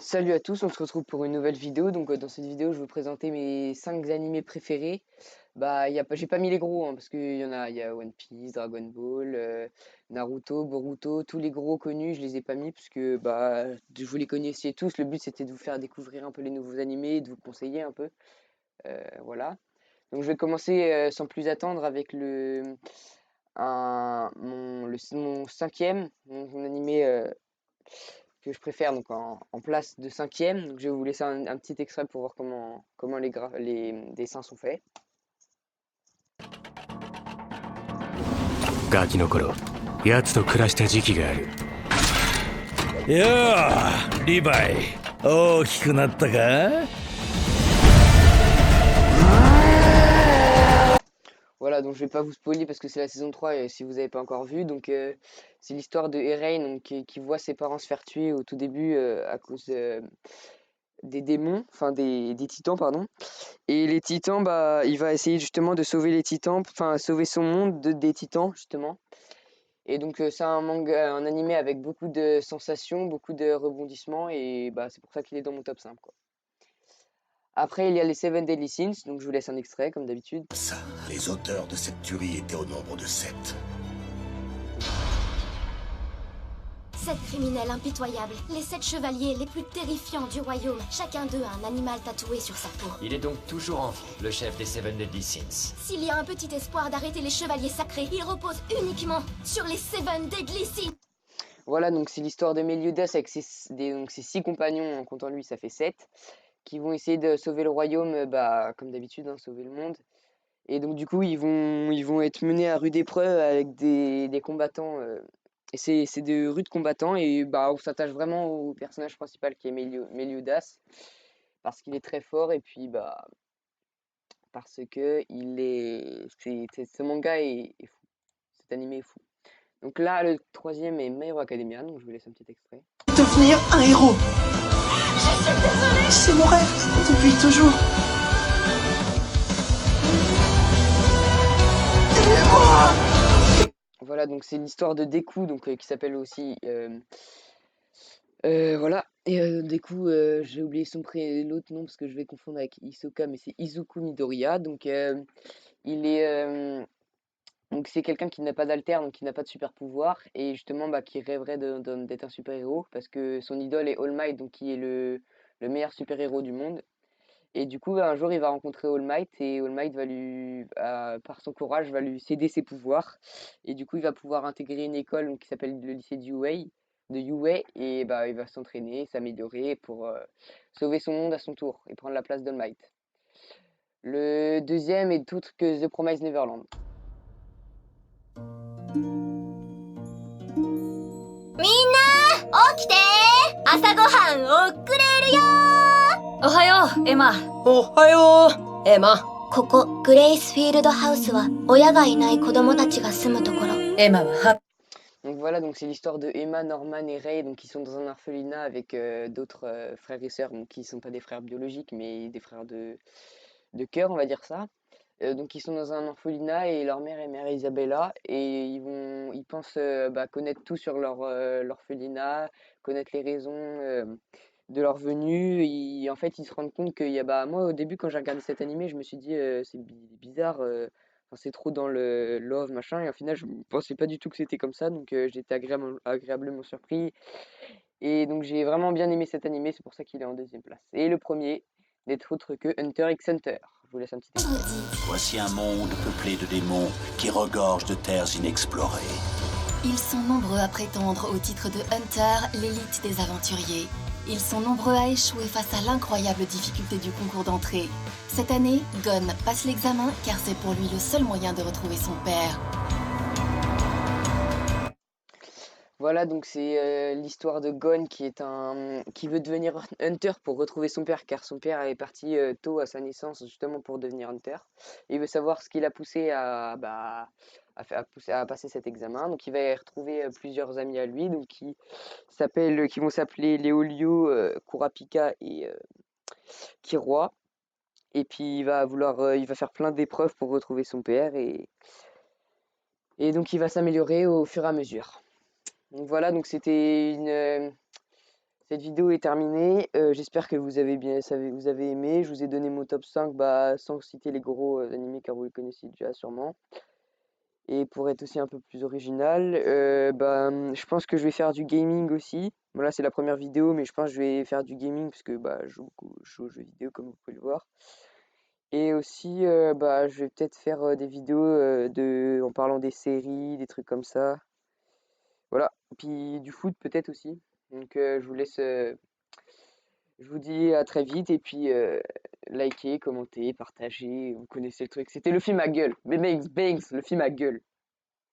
Salut à tous, on se retrouve pour une nouvelle vidéo. Dans cette vidéo, je vais vous présenter mes 5 animés préférés. J'ai pas mis les gros parce qu'il y en a, il y a One Piece, Dragon Ball, Naruto, Boruto, tous les gros connus, je les ai pas mis parce que vous les connaissiez tous. Le but c'était de vous faire découvrir un peu les nouveaux animés, de vous conseiller un peu. Voilà. Donc je vais commencer sans plus attendre avec mon cinquième, mon animé que je préfère donc en place de cinquième. Donc je vais vous laisser un petit extrait pour voir comment les dessins sont faits. ガキの頃奴と暮らした時期がある。ようリヴァイ、大きくなったか？ Voilà, donc je vais pas vous spoiler parce que c'est la saison 3 et si vous n'avez pas encore vu. C'est l'histoire de Eren donc, qui voit ses parents se faire tuer au tout début à cause des démons, enfin des titans, pardon. Et les titans, il va essayer justement de sauver les titans, enfin sauver son monde des titans justement. Et donc c'est un manga, un animé avec beaucoup de sensations, beaucoup de rebondissements et c'est pour ça qu'il est dans mon top 5 quoi. Après il y a les Seven Deadly Sins, donc je vous laisse un extrait comme d'habitude. Les auteurs de cette tuerie étaient au nombre de 7. 7 criminels impitoyables, les 7 chevaliers les plus terrifiants du royaume. Chacun d'eux a un animal tatoué sur sa peau. Il est donc toujours en vie, le chef des Seven Deadly Sins. S'il y a un petit espoir d'arrêter les chevaliers sacrés, il repose uniquement sur les Seven Deadly Sins. Voilà, donc c'est l'histoire de Meliodas avec ses 6 compagnons, en comptant lui ça fait 7, qui vont essayer de sauver le royaume, comme d'habitude, sauver le monde. Et donc du coup ils vont être menés à rude épreuve avec des combattants. Et c'est de rudes combattants et on s'attache vraiment au personnage principal qui est Meliodas parce qu'il est très fort et puis parce que ce manga est fou, cet animé est fou. Donc là le troisième est My Hero Academia, donc je vous laisse un petit extrait. Devenir un héros. C'est mon rêve depuis toujours. Voilà, donc c'est l'histoire de Deku, qui s'appelle aussi voilà. Et Deku, j'ai oublié l'autre nom parce que je vais confondre avec Hisoka, mais c'est Izuku Midoriya. Il est donc c'est quelqu'un qui n'a pas d'alter, donc qui n'a pas de super pouvoir, et justement qui rêverait d'être un super héros parce que son idole est All Might, donc qui est le meilleur super héros du monde. Et du coup, un jour, il va rencontrer All Might et All Might par son courage, va lui céder ses pouvoirs. Et du coup, il va pouvoir intégrer une école qui s'appelle le lycée de Yue, et il va s'entraîner, s'améliorer pour sauver son monde à son tour et prendre la place d'All Might. Le deuxième est autre que The Promised Neverland. Minna, 起きて! 朝ごはん遅れるよ! おはよう、エマ。おはよう、エマ。ここグレイスフィールドハウスは親がいない子供たちが住むところ。エマはハッ Donc voilà, donc c'est l'histoire de Emma, Norman et Ray, donc qui sont dans un orphelinat avec d'autres frères et sœurs, donc qui sont pas des frères biologiques, mais des frères de cœur, on va dire ça. Donc ils sont dans un orphelinat et leur mère est Mère Isabella et ils pensent connaître tout sur l'orphelinat, connaître les raisons de leur venue. En fait, ils se rendent compte qu'il y a moi au début quand j'ai regardé cet animé, je me suis dit c'est bizarre, c'est trop dans le love machin et au final je ne pensais pas du tout que c'était comme ça donc j'ai été agréablement surpris et donc j'ai vraiment bien aimé cet animé, c'est pour ça qu'il est en deuxième place. Et le premier n'est autre que Hunter x Hunter. Je vous laisse un petit extrait. Voici un monde peuplé de démons qui regorge de terres inexplorées. Ils sont nombreux à prétendre au titre de Hunter, l'élite des aventuriers. Ils sont nombreux à échouer face à l'incroyable difficulté du concours d'entrée. Cette année, Gon passe l'examen car c'est pour lui le seul moyen de retrouver son père. Voilà, donc c'est l'histoire de Gon qui veut devenir Hunter pour retrouver son père, car son père est parti tôt à sa naissance justement pour devenir Hunter. Et il veut savoir ce qui l'a poussé à passer cet examen. Donc il va y retrouver plusieurs amis à lui, qui vont s'appeler Léolio, Kurapika et Killua. Et puis il va faire plein d'épreuves pour retrouver son père et donc il va s'améliorer au fur et à mesure. Donc voilà, donc c'était Cette vidéo est terminée. J'espère que vous avez vous avez aimé. Je vous ai donné mon top 5 sans citer les gros animés car vous les connaissez déjà sûrement. Et pour être aussi un peu plus original, je pense que je vais faire du gaming aussi. Voilà, c'est la première vidéo, mais je pense que je vais faire du gaming parce que je joue aux jeux vidéo comme vous pouvez le voir. Et aussi, je vais peut-être faire des vidéos en parlant des séries, des trucs comme ça. Voilà. Puis du foot peut-être aussi. Donc je vous laisse. Je vous dis à très vite et puis likez, commentez, partagez. Vous connaissez le truc. C'était le film à gueule. Banks, le film à gueule.